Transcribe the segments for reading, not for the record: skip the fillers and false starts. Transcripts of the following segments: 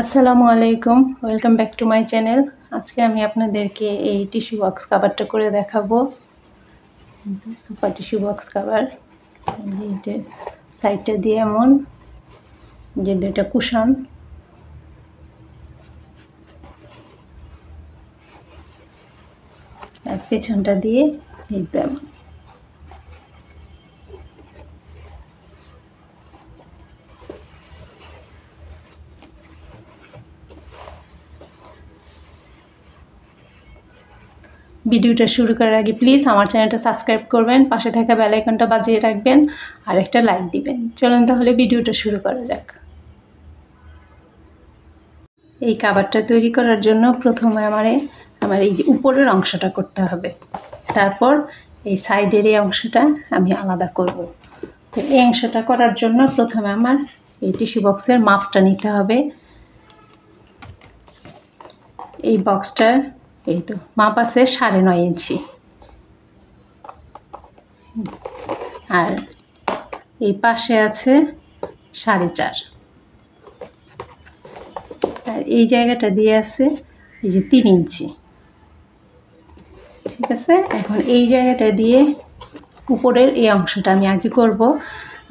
আসসালামু আলাইকুম, welcome back to my channel. আজকে আমি আপনাদেরকে এই টিস্যু বক্স কাভারটা করে দেখাবো। Super tissue box cover. এইটা সাইডটা দিয়ে এমন যে দুটা কুশন, আর পেছনটা দিয়ে এই তেমন। ভিডিওটা শুরু করার আগে প্লিজ আমার চ্যানেলটা সাবস্ক্রাইব করবেন, পাশে থাকা বেল আইকনটা বাজিয়ে রাখবেন আর একটা লাইক দিবেন। চলুন তাহলে ভিডিওটা শুরু করা যাক। এই কাভারটা তৈরি করার জন্য প্রথমে আমার এই যে উপরের অংশটা করতে হবে, তারপর এই সাইডের এই অংশটা আমি আলাদা করব। তো এই অংশটা করার জন্য প্রথমে আমার এই টিস্যু বক্সের মাপটা নিতে হবে। এই বক্সটার এই তো মাপ আছে 9.5 ইঞ্চি, আর এই পাশে আছে 4.5, আর এই জায়গাটা দিয়ে আছে এই যে 3 ইঞ্চি। ঠিক আছে, এখন এই জায়গাটা দিয়ে উপরের এই অংশটা আমি আগে করব।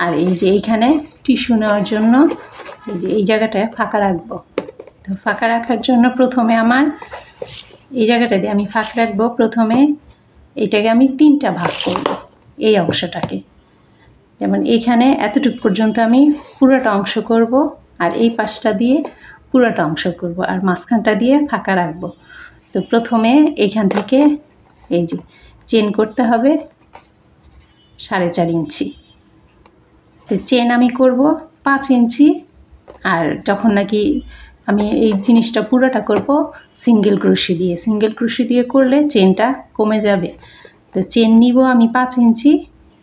আর এই যে এইখানে টিস্যু নেওয়ার জন্য এই যে এই জায়গাটায় ফাঁকা রাখবো। তো ফাঁকা রাখার জন্য প্রথমে আমার এই জায়গাটা দিয়ে আমি ফাঁকা রাখবো। প্রথমে এটাকে আমি 3টা ভাগ করব, এই অংশটাকে। যেমন এইখানে এতটুকু পর্যন্ত আমি পুরোটা অংশ করব, আর এই পাশটা দিয়ে পুরোটা অংশ করব, আর মাঝখানটা দিয়ে ফাঁকা রাখবো। তো প্রথমে এখান থেকে এই যে চেন করতে হবে 4.5 ইঞ্চি। তো চেন আমি করব 5 ইঞ্চি। আর যখন নাকি আমি এই জিনিসটা পুরোটা করব সিঙ্গেল ক্রোশি দিয়ে, সিঙ্গেল ক্রোশি দিয়ে করলে চেনটা কমে যাবে। তো চেন নিব আমি 5 ইঞ্চি,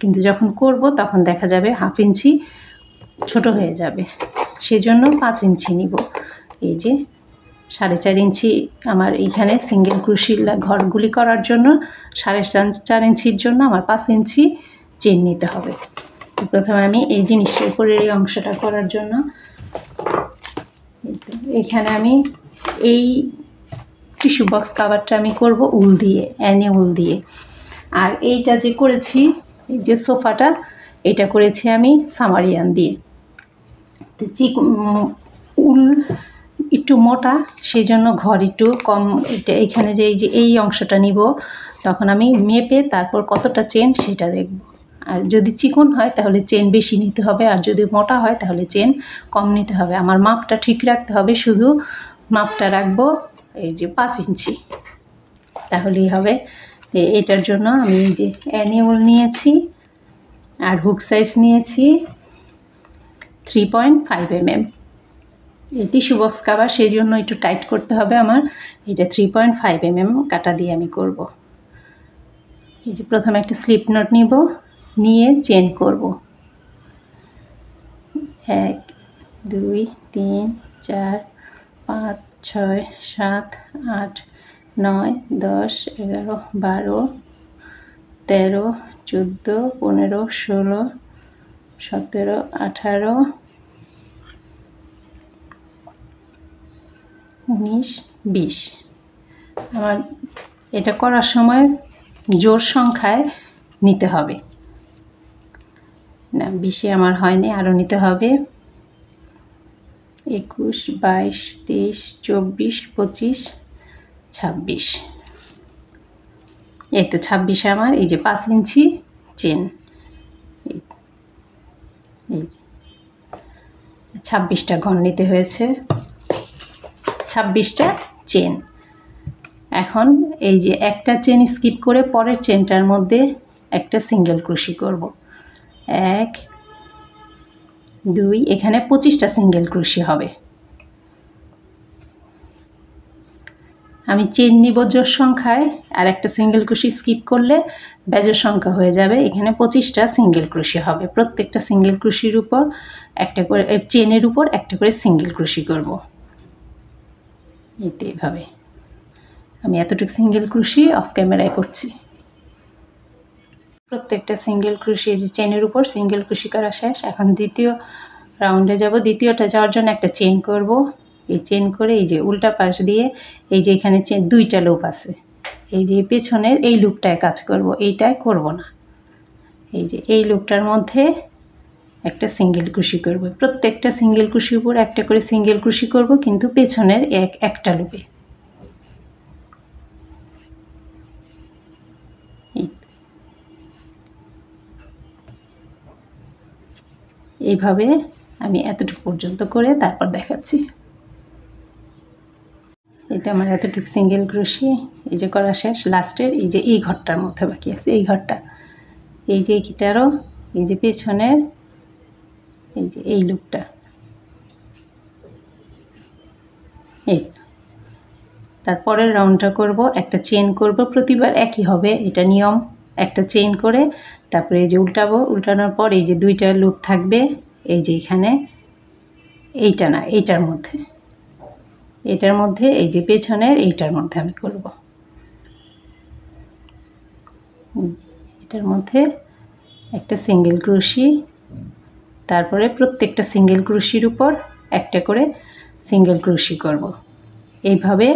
কিন্তু যখন করব তখন দেখা যাবে 1/2 ইঞ্চি ছোট হয়ে যাবে, সেজন্য 5 ইঞ্চি নিব। এই যে 4.5 ইঞ্চি আমার এইখানে সিঙ্গেল ক্রোশি ঘরগুলি করার জন্য 4.5 ইঞ্চির জন্য আমার 5 ইঞ্চি চেন নিতে হবে। প্রথমে আমি এই জিনিসটার উপরের এই অংশটা করার জন্য এখানে আমি এই টিস্যু বক্স কাভারটা আমি করব উল দিয়ে, অ্যানি উল দিয়ে। আর এইটা যে করেছি এই যে সোফাটা, এটা করেছি আমি সামারিয়ান দিয়ে। তো উল একটু মোটা, সেই জন্য ঘর একটু কম। এটা এখানে যে এই অংশটা নিব, তখন আমি মেপে তারপর কতটা চেন সেটা দেখব। আর যদি চিকন হয় তাহলে চেন বেশি নিতে হবে, আর যদি মোটা হয় তাহলে চেন কম নিতে হবে। আমার মাপটা ঠিক রাখতে হবে, শুধু মাপটা রাখবো এই যে 5 ইঞ্চি, তাহলেই হবে। এটার জন্য আমি এই যে অ্যানিউল নিয়েছি, আর হুক সাইজ নিয়েছি 3.5 mm। এই টিস্যু বক্স কাভার সেই জন্য একটু টাইট করতে হবে আমার। এটা 3.5 mm কাটা দিয়ে আমি করব। এই যে প্রথমে একটা স্লিপ নট নিব, নিয়ে চেন করব 1 2 3 4 5 6 7 8 9 10 11 12 13 14 15 16 17 18 19 20। আমার এটা করার সময় জোড় সংখ্যায় নিতে হবে না, 20-এ আমার হয়নি, আরও নিতে হবে। 21 22 23 24 25 26। এই তো 26-এ আমার এই যে 5 ইঞ্চি চেন, এই 26টা ঘর নিতে হয়েছে, 26টা চেন। এখন এই যে একটা চেন স্কিপ করে পরের চেনটার মধ্যে একটা সিঙ্গেল ক্রোশি করব। 1 2, এখানে 25টা সিঙ্গেল ক্রোশি হবে। আমি চেন নিব জোড় সংখ্যায়, আর একটা সিঙ্গেল ক্রোশি স্কিপ করলে বেজোড় সংখ্যা হয়ে যাবে। এখানে 25টা সিঙ্গেল ক্রোশি হবে। প্রত্যেকটা সিঙ্গেল ক্রোশির উপর একটা করে, চেনের উপর একটা করে সিঙ্গেল ক্রোশি করব। এইভাবে আমি এতটুকু সিঙ্গেল ক্রোশি অফ ক্যামেরায় করছি। প্রত্যেকটা সিঙ্গেল ক্রোশি এই যে চেনের উপর সিঙ্গেল ক্রোশি করা শেষ। এখন দ্বিতীয় রাউন্ডে যাব। দ্বিতীয়টা যাওয়ার জন্য একটা চেন করব এই চেন করে এই যে উল্টা পাশ দিয়ে এই যে এখানে দুইটা লুপ আছে, এই যে পেছনের এই লুপটায় কাজ করব, এইটায় করব না। এই যে এই লুপটার মধ্যে একটা সিঙ্গেল ক্রোশি করব, প্রত্যেকটা সিঙ্গেল ক্রোশির উপর একটা করে সিঙ্গেল ক্রোশি করব, কিন্তু পেছনের একটা লুপে। এইভাবে আমি এতটুকু পর্যন্ত করে তারপর দেখাচ্ছি। এটা আমার এতটুকু সিঙ্গেল ক্রোশি এই যে করা শেষ। লাস্টের এই যে এই ঘরটার মধ্যে বাকি আছে, এই ঘরটা, এই যে এটারও এই যে পেছনের এই যে এই লুপটা, এই তারপরের রাউন্ডটা করব, একটা চেন করব, প্রতিবার একই হবে, এটা নিয়ম। একটা চেন করে তারপরে এই যে উল্টাবো, উল্টানোর পর এই যে দুইটা লুপ থাকবে, এই যে এখানে এইটা না, এইটার মধ্যে, এটার মধ্যে এই যে পেছনের এইটার মধ্যে আমি করব, এটার মধ্যে একটা সিঙ্গেল ক্রোশি, তারপরে প্রত্যেকটা সিঙ্গেল ক্রোশির উপর একটা করে সিঙ্গেল ক্রোশি করব। এইভাবে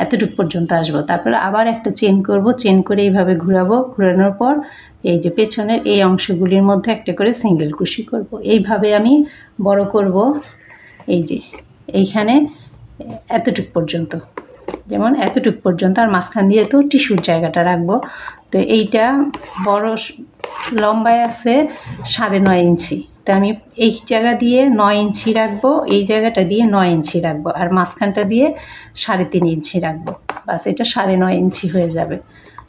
এতটুকু পর্যন্ত আসবো, তারপরে আবার একটা চেন করব, চেন করে এইভাবে ঘোরাবো, ঘোরানোর পর এই যে পেছনের এই অংশগুলির মধ্যে একটা করে সিঙ্গেল ক্রোশি করব। এইভাবে আমি বড় করব, এই যে এইখানে এতটুক পর্যন্ত, যেমন এতটুক পর্যন্ত, আর মাঝখান দিয়ে তো টিস্যুর জায়গাটা রাখবো। তো এইটা বড় লম্বায় আছে 9.5 ইঞ্চি, তো আমি এই জায়গা দিয়ে 9 ইঞ্চি রাখবো, এই জায়গাটা দিয়ে 9 ইঞ্চি রাখবো, আর মাঝখানটা দিয়ে 3.5 ইঞ্চি রাখবো, বাস এটা 9.5 ইঞ্চি হয়ে যাবে।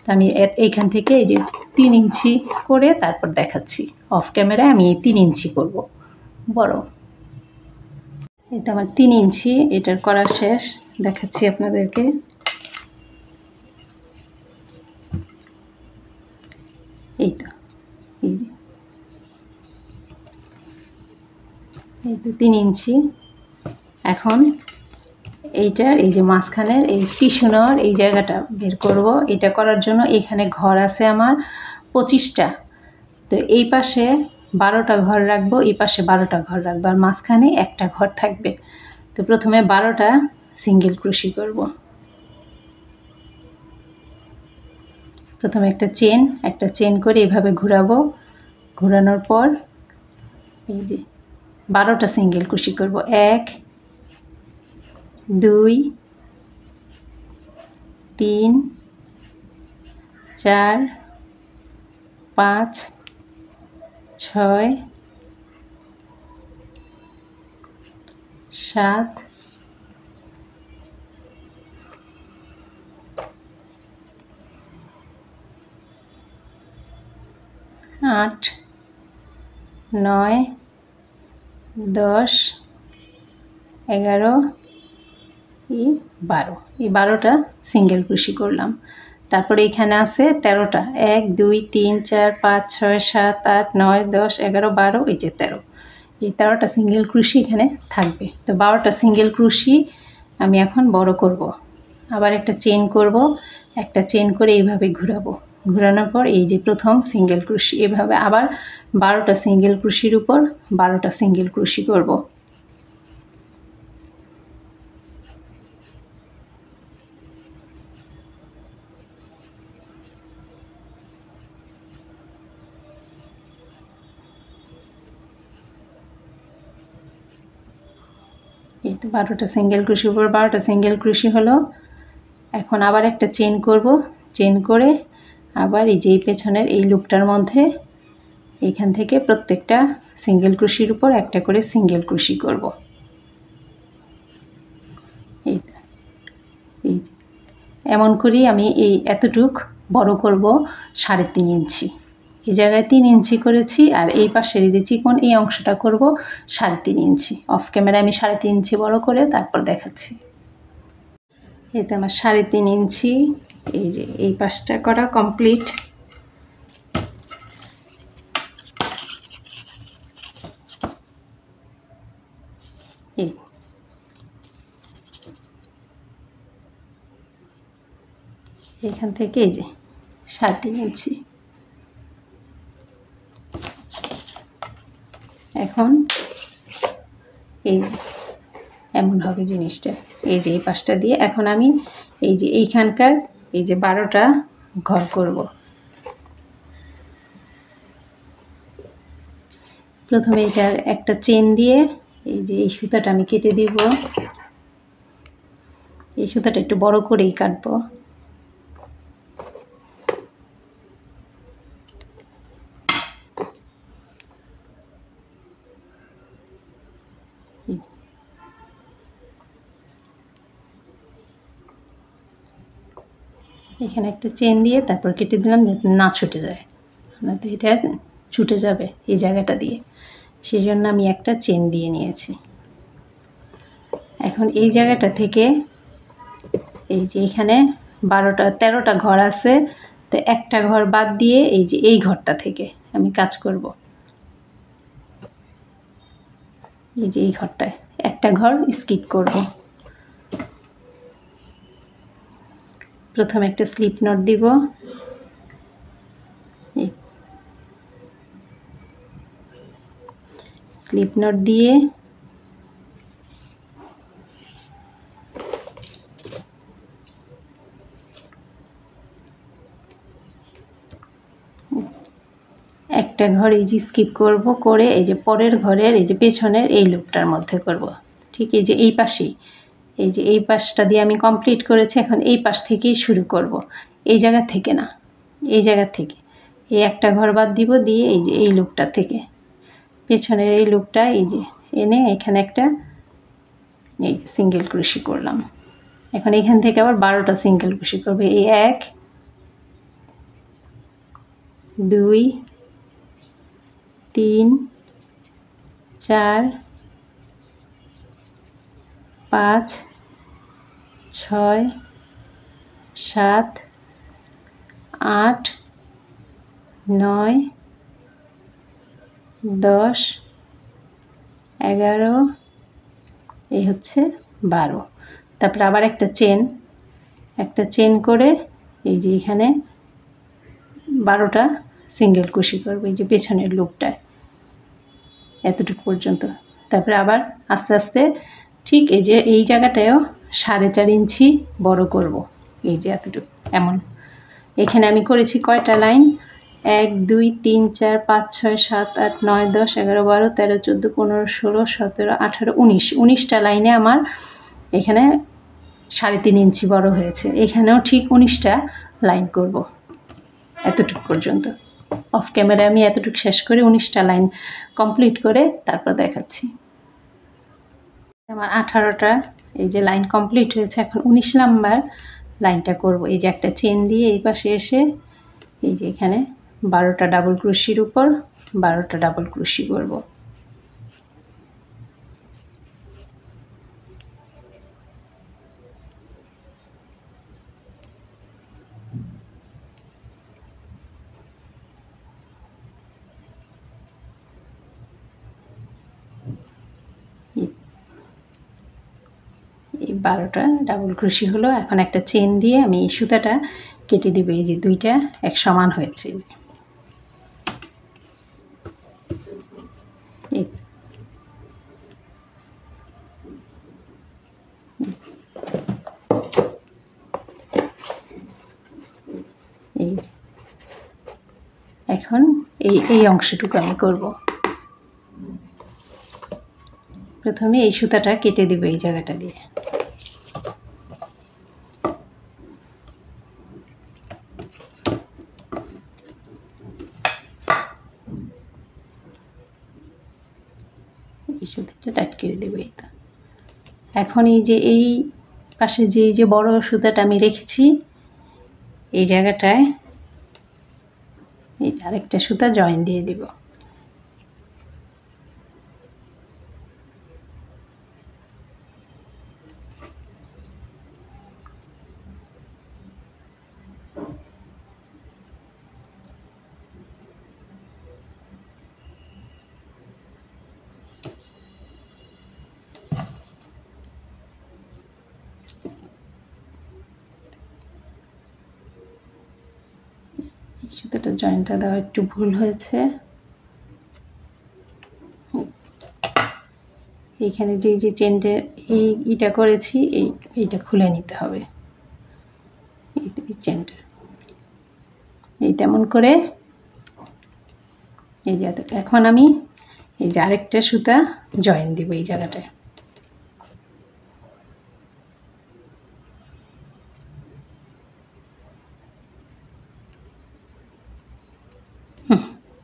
তো আমি এইখান থেকে এই যে 3 ইঞ্চি করে তারপর দেখাচ্ছি, অফ ক্যামেরায় আমি 3 ইঞ্চি করব বড়। এটা আমার 3 ইঞ্চি, এটার করা শেষ, দেখাচ্ছি আপনাদেরকে। এই তো এই যে এই তো 3 ইঞ্চি। এখন এইটার এই যে মাঝখানের এই টিস্যু নেওয়ার এই জায়গাটা বের করব। এটা করার জন্য এখানে ঘর আছে আমার 25টা, তো এই পাশে 12টা ঘর রাখবো, এই পাশে 12টা ঘর রাখবো, আর মাঝখানে একটা ঘর থাকবে। তো প্রথমে 12টা সিঙ্গেল ক্রোশি করব। প্রথমে একটা চেন করে এভাবে ঘোরাবো, ঘোরানোর পর এই যে 12টা সিঙ্গেল ক্রোশি করব। 1 2 3 4 5 6 7 8 9 10 11 এই 12, এই 12টা সিঙ্গেল ক্রোশি করলাম। তারপরে এখানে আছে 13টা, 1 2 3 4 5 6 7 8 9 10 11 12, এই যে 13, এই 13টা সিঙ্গেল ক্রোশি এখানে থাকবে। তো 12টা সিঙ্গেল ক্রোশি আমি এখন বড় করব। আবার একটা চেন করব, একটা চেন করে এইভাবে ঘোরাবো, ঘোরানোর পর এই যে প্রথম সিঙ্গেল ক্রোশি, এভাবে আবার 12টা সিঙ্গেল ক্রোশির উপর 12টা সিঙ্গেল ক্রোশি করব। এই তো 12টা সিঙ্গেল ক্রোশির উপর 12টা সিঙ্গেল ক্রোশি হলো। এখন আবার একটা চেন করব, চেন করে আবার এই যে পেছনের এই লুপটার মধ্যে এখান থেকে প্রত্যেকটা সিঙ্গেল ক্রোশির উপর একটা করে সিঙ্গেল ক্রোশি করব। এই এই এমন করেই আমি এই এতটুক বড় করব 3.5 ইঞ্চি, এই জায়গায় 3 ইঞ্চি করেছি, আর এই পাশের এই যে চিকন এই অংশটা করব 3.5 ইঞ্চি। অফ ক্যামেরা আমি 3.5 ইঞ্চি বড় করে তারপর দেখাচ্ছি। এতে আমার 3.5 ইঞ্চি এই যে এই পাশটা করা কমপ্লিট। এই এখান থেকে এই যে 3.5 ইঞ্চি। এখন এই এমন হবে জিনিসটা। এই যে এই পাশটা দিয়ে এখন আমি এই যে এইখানকার এই যে 12টা ঘর করব। প্রথমে এটার একটা চেন দিয়ে এই যে এই সুতাটা আমি কেটে দিব। এই সুতাটা একটু বড় করেই কাটবো। এখানে একটা চেন দিয়ে তারপর কেটে দিলাম যাতে না ছুটে যায়, নয়তো এটা ছুটে যাবে এই জায়গাটা দিয়ে, সেই জন্য আমি একটা চেন দিয়ে নিয়েছি। এখন এই জায়গাটা থেকে এই যে এখানে 13টা ঘর আছে, তো একটা ঘর বাদ দিয়ে এই যে এই ঘরটা থেকে আমি কাজ করব। এই যে এই ঘরটায় একটা ঘর স্কিপ করব। প্রথমে একটা স্লিপ নট দিব, স্লিপ নট দিয়ে একটা ঘর এই যে স্কিপ করব, করে এই যে পরের ঘরের এই যে পেছনের এই লুপটার মধ্যে করব। ঠিক এই যে এই পাশেই, এই যে এই পাশটা দিয়ে আমি কমপ্লিট করেছি, এখন এই পাশ থেকেই শুরু করব, এই জায়গা থেকে না, এই জায়গা থেকে এই একটা ঘর বাদ দিব, দিয়ে এই যে এই লুপটা থেকে পেছনের এই লুপটা এই যে এনে এখানে একটা এই সিঙ্গেল ক্রোশি করলাম। এখন এখান থেকে আবার 12টা সিঙ্গেল ক্রোশি করবে। এই 1 2 3 4 5 6 7 8 9 10 11 এই হচ্ছে 12। তারপরে আবার একটা চেন করে এই যে এখানে 12টা সিঙ্গেল কুশি করবো এই যে পেছনের লুপটায় এতটুকু পর্যন্ত। তারপরে আবার আস্তে আস্তে ঠিক এই যে এই জায়গাটায়ও 4.5 ইঞ্চি বড় করব, এই যে এতটুকু। এমন এখানে আমি করেছি কয়টা লাইন, 1 2 3 4 5 6 7 8 9 10 11 12 13 14 15 16 17 18 19টা লাইনে আমার এখানে 3.5 ইঞ্চি বড় হয়েছে। এখানেও ঠিক 19টা লাইন করব এতটুকু পর্যন্ত। অফ ক্যামেরায় আমি এতটুকু শেষ করে 19টা লাইন কমপ্লিট করে তারপর দেখাচ্ছি। আমার 18টা এই যে লাইন কমপ্লিট হয়েছে, এখন 19 নাম্বার লাইনটা করব। এই যে একটা চেন দিয়ে এই পাশে এসে এই যে এখানে 12টা ডাবল ক্রোশির উপর 12টা ডাবল ক্রোশি করব। এই 12টা ডাবল ক্রোশি হলো। এখন একটা চেন দিয়ে আমি এই সুতাটা কেটে দিব। এই যে দুইটা এক সমান হয়েছে, এই এখন এই অংশটুকু আমি করব। প্রথমে এই সুতাটা কেটে দিব এই জায়গাটা দিয়ে, এই সুতাটা টাইট করে দেবো। এই তো এখন এই যে এই পাশে যে এই যে বড় সুতাটা আমি রেখেছি এই জায়গাটায় এই আরেকটা সুতা জয়েন দিয়ে দিব। সুতাটা জয়েন্টটা দেওয়া একটু ভুল হয়েছে, এইখানে যে চেনটা এইটা করেছি এইটা খুলে নিতে হবে, এই চেনটা এই তেমন করে এই যে এখন আমি এই যে আরেকটা সুতা জয়েন দিব এই জায়গাটায়।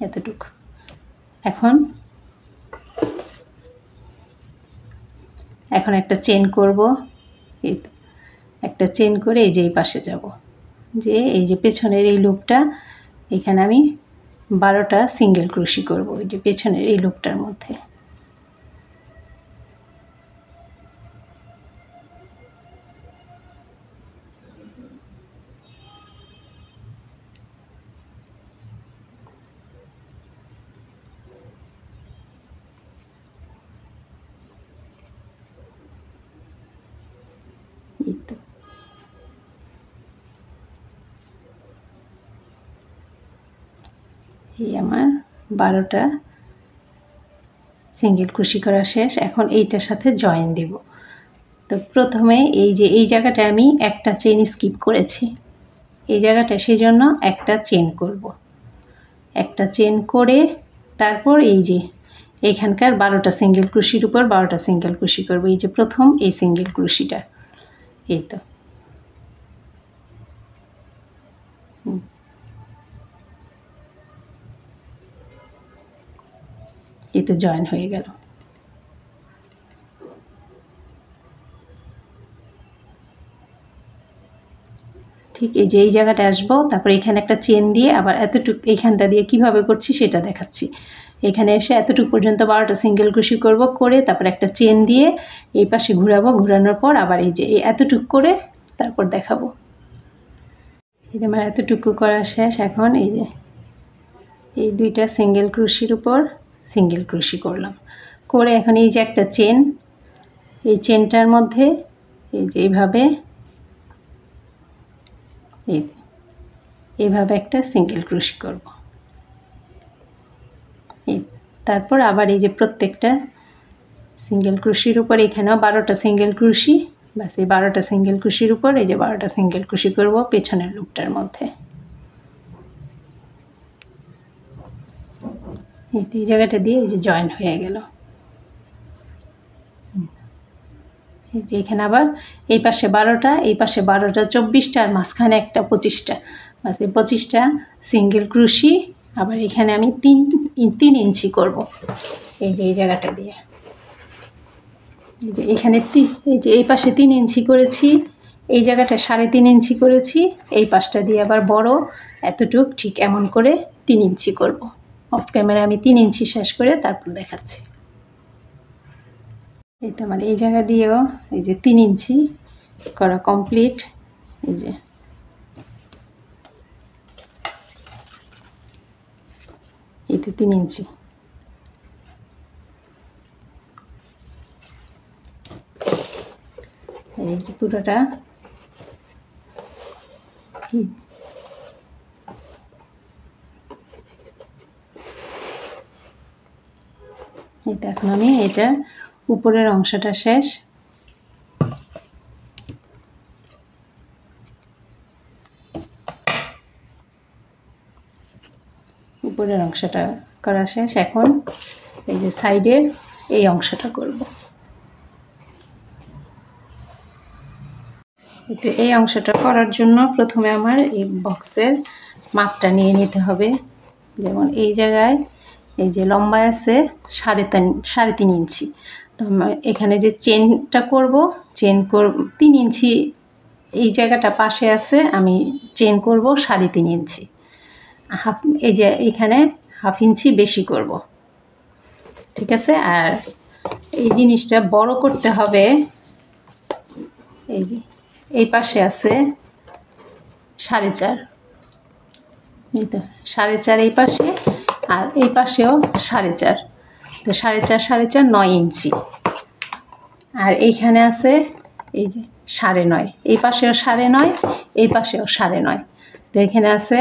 এতটুকু। এখন একটা চেন করব, এই তো একটা চেন করে এই যে এই পাশে যাব, যে এই যে পেছনের এই লুপটা এখানে আমি 12টা সিঙ্গেল ক্রোশি করব এই যে পেছনের এই লুপটার মধ্যে। এই তো এই আমার 12টা সিঙ্গেল ক্রোশি করা শেষ। এখন এইটার সাথে জয়েন দিব। তো প্রথমে এই যে এই জায়গাটায় আমি একটা চেন স্কিপ করেছি, এই জায়গাটা সেই জন্য একটা চেন করব, একটা চেন করে তারপর এই যে এইখানকার 12টা সিঙ্গেল ক্রোশির উপর 12টা সিঙ্গেল ক্রোশি করব, এই যে প্রথম এই সিঙ্গেল ক্রোশিটা। এই তো এই তো জয়েন হয়ে গেল। ঠিক এই যে এই জায়গাটা আসবো, তারপর এখানে একটা চেন দিয়ে আবার এতটুকু এইখানটা দিয়ে কিভাবে করছি সেটা দেখাচ্ছি। এখানে এসে এতটুকু পর্যন্ত 12টা সিঙ্গেল ক্রোশি করব, করে তারপর একটা চেন দিয়ে এই পাশে ঘোরাবো, ঘোরানোর পর আবার এই যে এই এতটুকু করে তারপর দেখাবো। এই যে আমার এতটুকু করা শেষ। এখন এই যে এই 2টা সিঙ্গেল ক্রোশির উপর সিঙ্গেল ক্রোশি করলাম, করে এখন এই যে একটা চেন, এই চেনটার মধ্যে এই যে এইভাবে এইভাবে একটা সিঙ্গেল ক্রোশি করব। তারপর আবার এই যে প্রত্যেকটা সিঙ্গেল ক্রোশির উপর এখানেও 12টা সিঙ্গেল ক্রোশি, বাস এই 12টা সিঙ্গেল ক্রোশির উপর এই যে 12টা সিঙ্গেল ক্রোশি করব পেছনের লুপটার মধ্যে। এই জায়গাটা দিয়ে এই যে জয়েন হয়ে গেল। এই যে এখানে আবার এই পাশে 12টা, এই পাশে 12টা 24টা, আর মাঝখানে একটা 25টা, বাস এই 25টা সিঙ্গেল ক্রোশি। আবার এখানে আমি 3 ইঞ্চি করব এই যে এই জায়গাটা দিয়ে, এই যে এখানে এই যে এই পাশে 3 ইঞ্চি করেছি, এই জায়গাটা 3.5 ইঞ্চি করেছি, এই পাশটা দিয়ে আবার বড় এতটুক ঠিক এমন করে 3 ইঞ্চি করব। অফ ক্যামেরা আমি 3 ইঞ্চি শেষ করে তারপর দেখাচ্ছি। এই তো আমার এই জায়গা দিয়েও এই যে 3 ইঞ্চি করা কমপ্লিট। এই যে এই তো 3 ইঞ্চি। এই যে পুরোটা এই তো এখন আমি এটা উপরের অংশটা শেষ। উপরের অংশটা করা শেষ। এখন এই যে সাইডের এই অংশটা করব। তো এই অংশটা করার জন্য প্রথমে আমার এই বক্সের মাপটা নিয়ে নিতে হবে। যেমন এই জায়গায় এই যে লম্বায় আছে 3.5 ইঞ্চি, তো এখানে যে চেনটা করব 3 ইঞ্চি, এই জায়গাটা পাশে আছে আমি চেন করব 3.5 ইঞ্চি, এই যে এখানে 1/2 ইঞ্চি বেশি করব, ঠিক আছে। আর এই জিনিসটা বড় করতে হবে, এই যে এই পাশে আছে 4.5, এই তো 4.5 এই পাশে, আর এই পাশেও 4.5, তো 4.5 9 ইঞ্চি। আর এইখানে আছে এই যে 9.5, এই পাশেও 9.5, এই পাশেও 9.5, তো এখানে আছে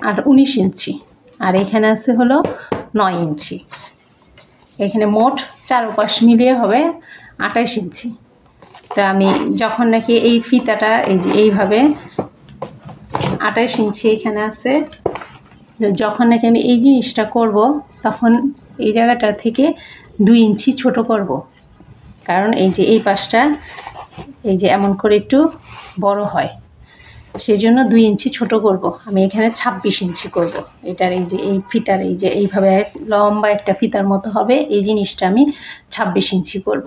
আর 19 ইঞ্চি, আর এখানে আছে হলো 9 ইঞ্চি। এখানে মোট চারপাশ মিলিয়ে হবে 28 ইঞ্চি। তো আমি যখন নাকি এই ফিতাটা এই যে এইভাবে 28 ইঞ্চি এখানে আছে, যখন নাকি আমি এই জিনিসটা করব তখন এই জায়গাটা থেকে 2 ইঞ্চি ছোট করব, কারণ এই যে এই পাশটা এই যে এমন করে একটু বড় হয়, সেই জন্য 2 ইঞ্চি ছোট করব। আমি এখানে 26 ইঞ্চি করব। এটার এই যে এই ফিতার এই যে এইভাবে লম্বা একটা ফিতার মতো হবে, এই জিনিসটা আমি 26 ইঞ্চি করব।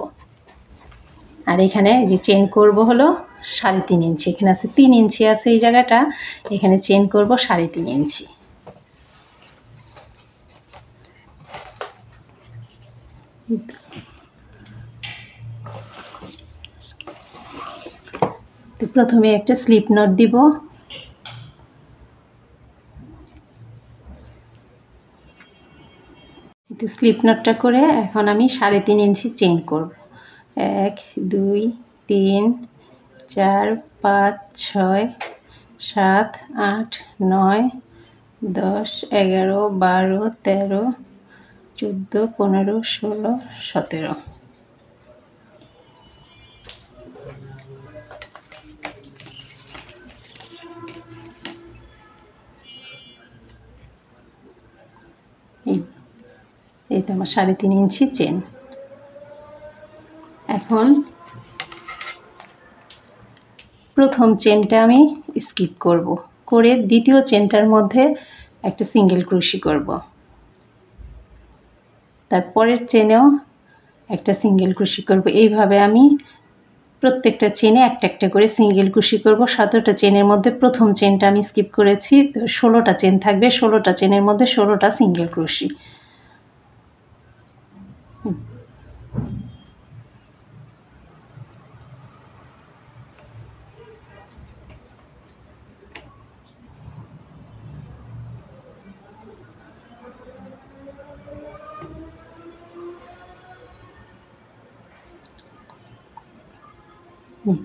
আর এখানে যে চেন করব হলো 3.5 ইঞ্চি। এখানে আছে 3 ইঞ্চি আছে এই জায়গাটা, এখানে চেন করব 3.5 ইঞ্চি। তো প্রথমে একটা স্লিপ নট দিব, তো স্লিপ নটটা করে এখন আমি 3.5 ইঞ্চি চেন করব। 1 2 3 4 5 6 7 8 9 10 11 12 13 14 15 16 17। এই তো আমার 3.5 ইঞ্চি চেন। এখন প্রথম চেনটা আমি স্কিপ করব, করে দ্বিতীয় চেনটার মধ্যে একটা সিঙ্গেল ক্রোশি করব। তারপরের চেনেও একটা সিঙ্গেল ক্রোশি করব। এইভাবে আমি প্রত্যেকটা চেনে একটা একটা করে সিঙ্গেল ক্রোশি করব। 17টা চেনের মধ্যে প্রথম চেনটা আমি স্কিপ করেছি, তো 16টা চেন থাকবে। 16টা চেনের মধ্যে 16টা সিঙ্গেল ক্রোশি।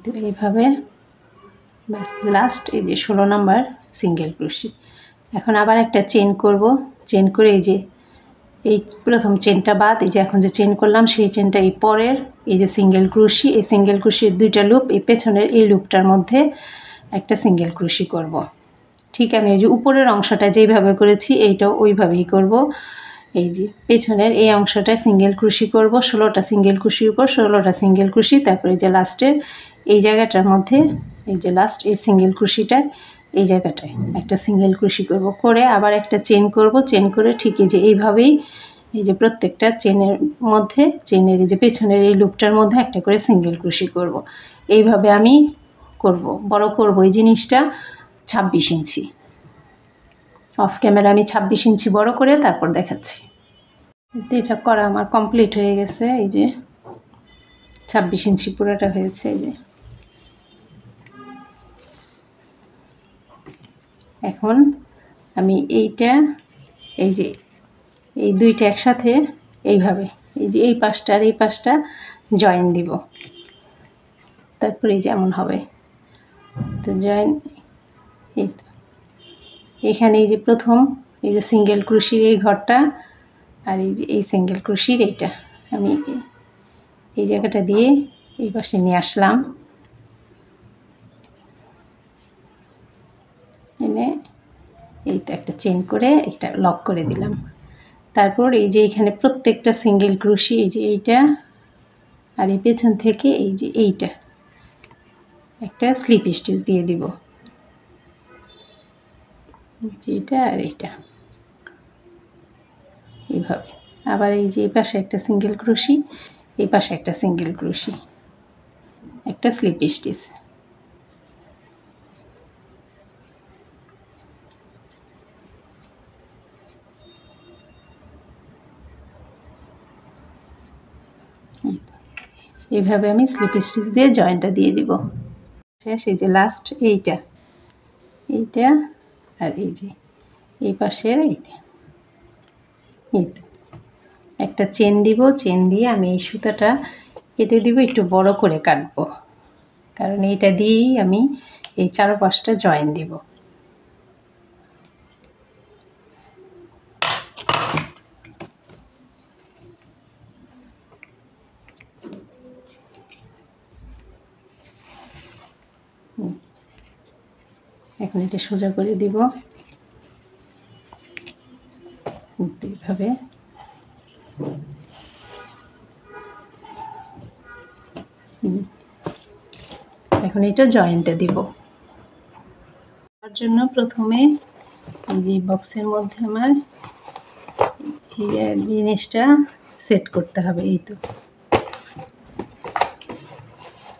তো এইভাবে লাস্ট এই যে 16 নাম্বার সিঙ্গেল ক্রোশি। এখন আবার একটা চেন করব, চেন করে এই যে এই প্রথম চেনটা বাদ, এই যে এখন যে চেন করলাম সেই চেনটা এই পরের এই যে সিঙ্গেল ক্রোশি, এই সিঙ্গেল ক্রোশির 2টা লুপ, এই পেছনের এই লুপটার মধ্যে একটা সিঙ্গেল ক্রোশি করব। ঠিক আমি এই যে উপরের অংশটা যেইভাবে করেছি এইটাও ওইভাবেই করব। এই যে পেছনের এই অংশটা সিঙ্গেল ক্রোশি করব, 16টা সিঙ্গেল ক্রোশির উপর 16টা সিঙ্গেল ক্রোশি। তারপরে যে লাস্টের এই জায়গাটার মধ্যে এই যে লাস্ট এই সিঙ্গেল ক্রোশিটার এই জায়গাটায় একটা সিঙ্গেল ক্রোশি করব, করে আবার একটা চেন করব। চেন করে ঠিক এই যে এইভাবেই এই যে প্রত্যেকটা চেনের মধ্যে চেনের এই যে পেছনের এই লুপটার মধ্যে একটা করে সিঙ্গেল ক্রোশি করব। এইভাবে আমি করব, বড় করব এই জিনিসটা 26 ইঞ্চি। অফ ক্যামেরা আমি 26 ইঞ্চি বড় করে তারপর দেখাচ্ছি। এটা করা আমার কমপ্লিট হয়ে গেছে, এই যে 26 ইঞ্চি পুরোটা হয়েছে। এই যে এখন আমি এইটা এই যে এই দুইটা একসাথে এইভাবে এই যে এই পাশটা আর এই পাশটা জয়েন দিব, তারপরে এই যেমন হবে। তো জয়েন এই তো এখানে এই যে প্রথম এই যে সিঙ্গেল ক্রোশির এই ঘরটা আর এই যে এই সিঙ্গেল ক্রোশির এইটা আমি এই জায়গাটা দিয়ে এই পাশে নিয়ে আসলাম, এনে এই তো একটা চেন করে এটা লক করে দিলাম। তারপর এই যে এখানে প্রত্যেকটা সিঙ্গেল ক্রোশি এই যে এইটা আর এই পেছন থেকে এই যে এইটা একটা স্লিপ স্টিচ দিয়ে দিব, এইটা আর এইটা এইভাবে। আবার এই যে এই পাশে একটা সিঙ্গেল ক্রোশি, এই পাশে একটা সিঙ্গেল ক্রোশি, একটা স্লিপ স্টিচ। এইভাবে আমি স্লিপ স্টিচ দিয়ে জয়েন্টটা দিয়ে দিব। শেষ এই যে লাস্ট এইটা এইটা আর এই যে এই পাশের এইটা, এই তো একটা চেন দিব। চেন দিয়ে আমি এই সুতাটা কেটে দিব, একটু বড় করে কাটবো, কারণ এইটা দিয়েই আমি এই চারপাশটা জয়েন দিব। এখন এটা সোজা করে দিব এইভাবে। এখন এটা জয়েন্টে দিব। তার জন্য প্রথমে এই যে বক্সের মধ্যে আমার এই জিনিসটা সেট করতে হবে। এই তো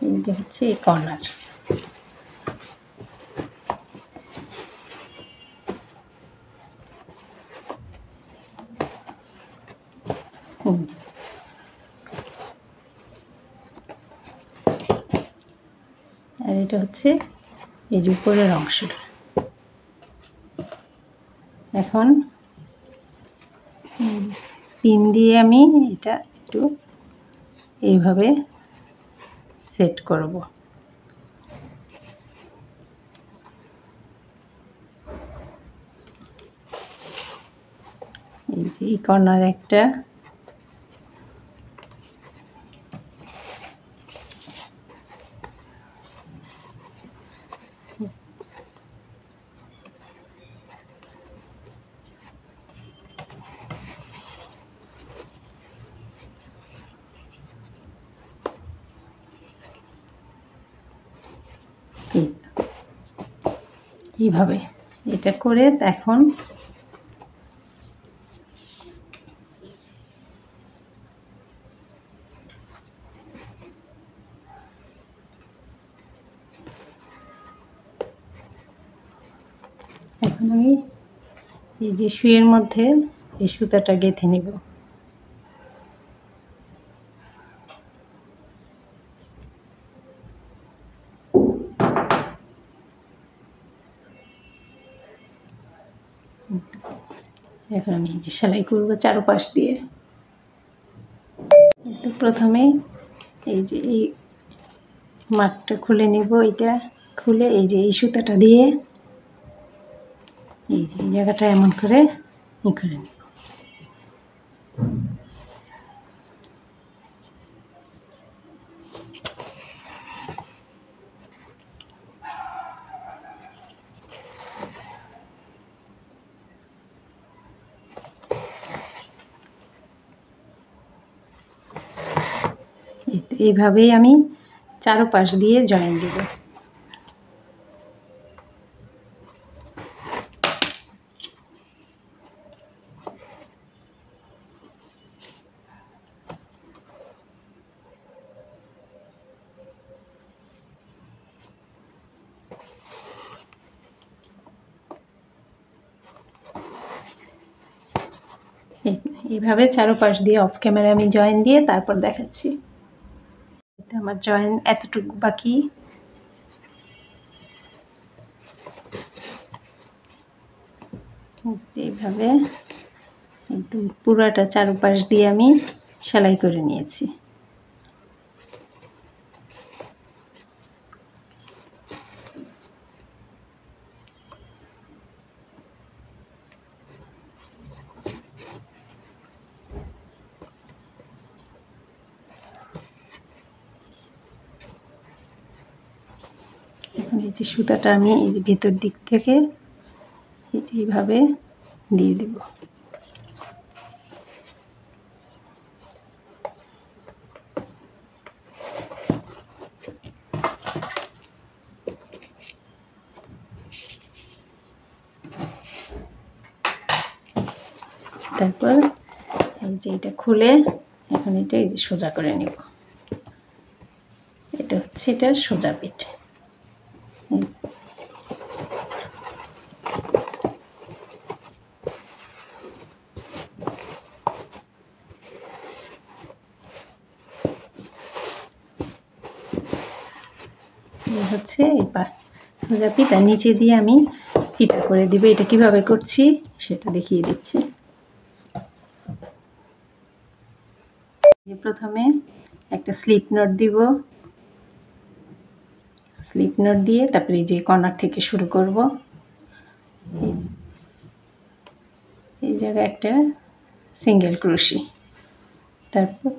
এইটা হচ্ছে এই কর্নার। আর এটা হচ্ছে এই যে উপরের অংশটা। এখন পিন দিয়ে আমি এটা একটু এইভাবে সেট করব। এই কর্নার একটা, এইভাবে এটা করে এখন আমি এই যে সুইয়ের মধ্যে এই সুতাটা গেঁথে নিব। এখন আমি এই যে সেলাই করব চারপাশ দিয়ে। তো প্রথমে এই যে এই মাঠটা খুলে নিব, এটা খুলে এই যে এই সুতাটা দিয়ে এই যে এই জায়গাটা এমন করে করে নিব। এইভাবেই আমি চারপাশ দিয়ে জয়েন দেব। এইভাবে চারপাশ দিয়ে অফ ক্যামেরা আমি জয়েন দিয়ে তারপর দেখাচ্ছি। আমার জয়েন এতটুকু বাকি। এইভাবে একদম পুরাটা চারপাশ দিয়ে আমি সেলাই করে নিয়েছি। এখন এই যে সুতাটা আমি এই যে ভেতর দিক থেকে এইভাবে দিয়ে দেব। তারপর এই যে এটা খুলে এখন এটা এই যে সোজা করে নিব। এটা হচ্ছে এটার সোজা পিঠ। হচ্ছে এই সোজা পিঠ, আর নিচে দিয়ে আমি ফিতা করে দিব। এটা কিভাবে করছি সেটা দেখিয়ে দিচ্ছি। প্রথমে একটা স্লিপ নট দিব, স্লিপ নট দিয়ে তারপরে এই যে কর্নার থেকে শুরু করব। এই জায়গায় একটা সিঙ্গেল ক্রোশি, তারপর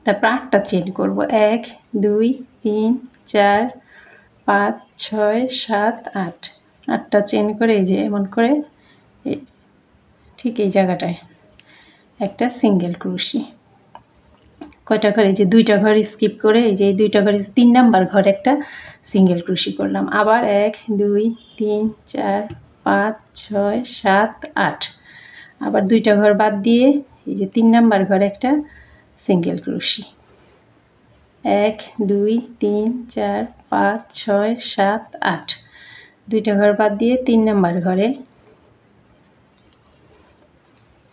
8টা চেন করব। 1 2 3 4 5 6 7 8 8টা চেন করে এই যে এমন করে এই ঠিক এই জায়গাটায় একটা সিঙ্গেল ক্রোশি। কয়টা ঘর, এই যে 2টা ঘর স্কিপ করে এই যে এই 2টা ঘরে 3 নাম্বার ঘরে একটা সিঙ্গেল ক্রোশি করলাম। আবার 1 2 3 4 5 6 7 8 আবার 2টা ঘর বাদ দিয়ে এই যে 3 নাম্বার ঘরে একটা সিঙ্গেল ক্রোশি। 1 2 3 4 5 6 7 8 2টা ঘর বাদ দিয়ে 3 নাম্বার ঘরে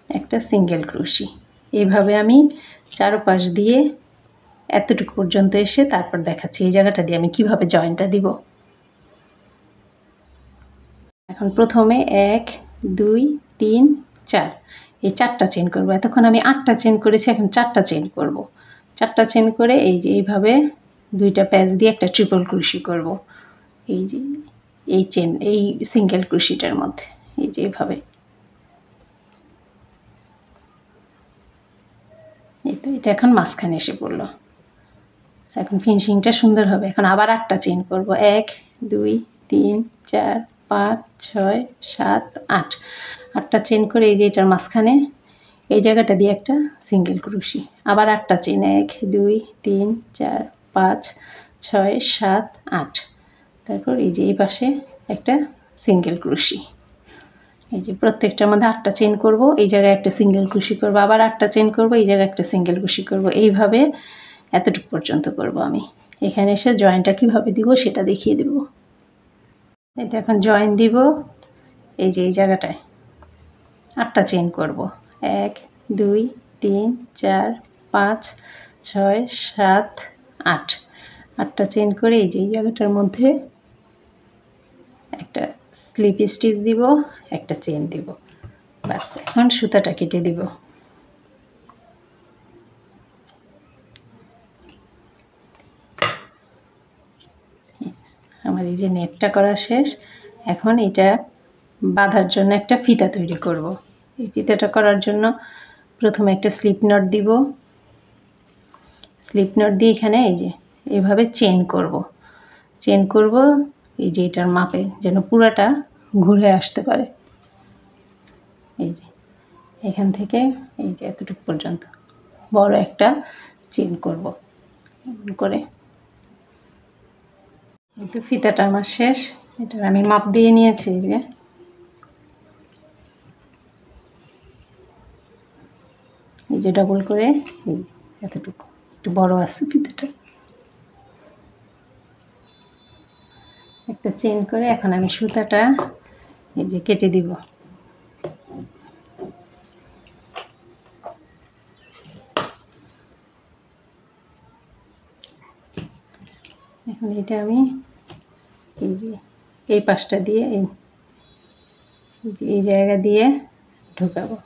একটা সিঙ্গেল ক্রোশি। এইভাবে আমি চারপাশ দিয়ে এতটুকু পর্যন্ত এসে তারপর দেখাচ্ছি এই জায়গাটা দিয়ে আমি কিভাবে জয়েন্টটা দিব। এখন প্রথমে 1 2 3 4 এই 4টা চেন করব। এতক্ষণ আমি 8টা চেন করেছি, এখন 4টা চেন করব। 4টা চেন করে এই যে এইভাবে 2টা প্যাচ দিয়ে একটা ট্রিপল ক্রোশি করব। এই যে এই চেন এই সিঙ্গেল ক্রোশিটার মধ্যে এই যে এইভাবে, এই তো এটা এখন মাঝখানে এসে পড়লো। এখন ফিনিশিংটা সুন্দর হবে। এখন আবার 8টা চেন করব। 1 2 3 4 5 6 7 8 8টা চেন করে এই যে এটার মাঝখানে এই জায়গাটা দিয়ে একটা সিঙ্গেল ক্রোশি। আবার 8টা চেন 1 2 3 4 5 6 7 8 তারপর এই যে এই পাশে একটা সিঙ্গেল ক্রোশি। এই যে প্রত্যেকটার মধ্যে 8টা চেন করব, এই জায়গায় একটা সিঙ্গেল ক্রোশি করব, আবার 8টা চেন করব, এই জায়গায় একটা সিঙ্গেল ক্রোশি করব। এইভাবে এতটুকু পর্যন্ত করব আমি। এখানে এসে জয়েন্টটা কীভাবে দিব সেটা দেখিয়ে দেব। এই তো এখন জয়েন দিব এই যে এই জায়গাটায় 8টা চেন করব। 1 2 3 4 5 6 7 8 8টা চেন করে এই যে এই জায়গাটার মধ্যে একটা স্লিপ স্টিচ দিব, একটা চেন দিব, বাস। এখন সুতাটা কেটে দিব। আমার এই যে নেটটা করা শেষ। এখন এটা বাঁধার জন্য একটা ফিতা তৈরি করব। এই ফিতাটা করার জন্য প্রথমে একটা স্লিপ নট দিব। স্লিপ নট দিয়ে এখানে এই যে এইভাবে চেন করব। চেন করব এই যে এটার মাপে যেন পুরাটা ঘুরে আসতে পারে। এই যে এখান থেকে এই যে এতটুকু পর্যন্ত বড় একটা চেন করব এমন করে। কিন্তু ফিতাটা আমার শেষ, এটার আমি মাপ দিয়ে নিয়েছি। এই যে ডবল করে এই এতটুকু একটু বড় আছে ফিতাটা, একটা চেন করে এখন আমি সুতাটা এই যে কেটে দিব। এখন এটা আমি এই যে এই পাশটা দিয়ে এই জায়গা দিয়ে ঢোকাবো।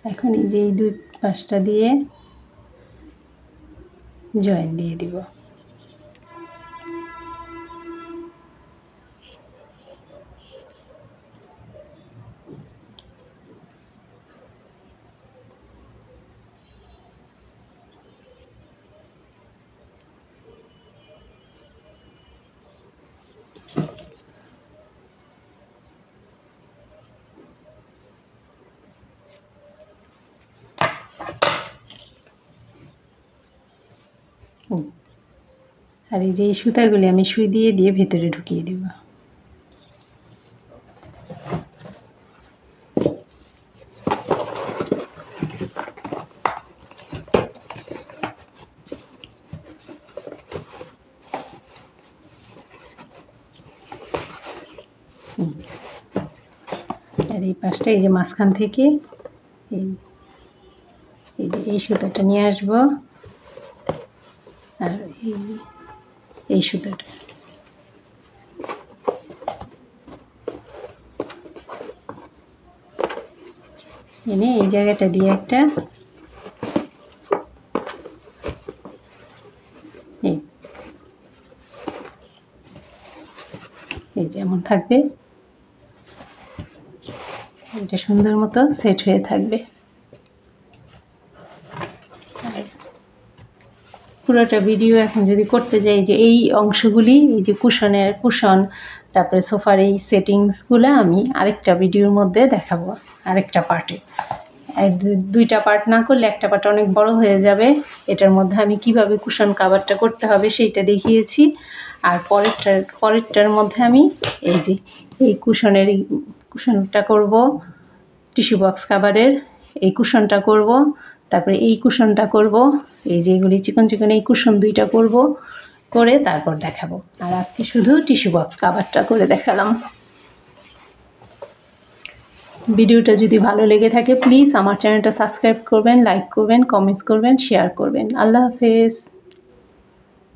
এখন এই যে এই দুই পাশটা দিয়ে জয়েন দিয়ে দিব। আর এই যে এই সুতাগুলি আমি সুই দিয়ে দিয়ে ভেতরে ঢুকিয়ে দেব। আর এই পাশটা এই যে মাঝখান থেকে এই যে এই সুতাটা নিয়ে আসবো, আর এই সুতাটা এনে এই জায়গাটা দিয়ে একটা এই যেমন থাকবে, এটা সুন্দর মতো সেট হয়ে থাকবে। আর পুরোটা ভিডিও এখন যদি করতে যাই, যে এই অংশগুলি, এই যে কুশন, তারপরে সোফার এই সেটিংসগুলো আমি আরেকটা ভিডিওর মধ্যে দেখাবো, আরেকটা পার্টে। দুইটা পার্ট না করলে একটা পার্ট অনেক বড় হয়ে যাবে। এটার মধ্যে আমি কিভাবে কুশন কাভারটা করতে হবে সেইটা দেখিয়েছি। আর পরেরটার মধ্যে আমি এই যে এই কুশনটা করব, টিস্যু বক্স কাভারের এই কুশনটা করব, তারপরে এই কুশনটা করব, এই যে এগুলি চিকন চিকন এই কুশন দুইটা করব, করে তারপর দেখাবো। আর আজকে শুধু টিস্যু বক্স কাভারটা করে দেখালাম। ভিডিওটা যদি ভালো লেগে থাকে প্লিজ আমার চ্যানেলটা সাবস্ক্রাইব করবেন, লাইক করবেন, কমেন্টস করবেন, শেয়ার করবেন। আল্লাহ হাফেজ।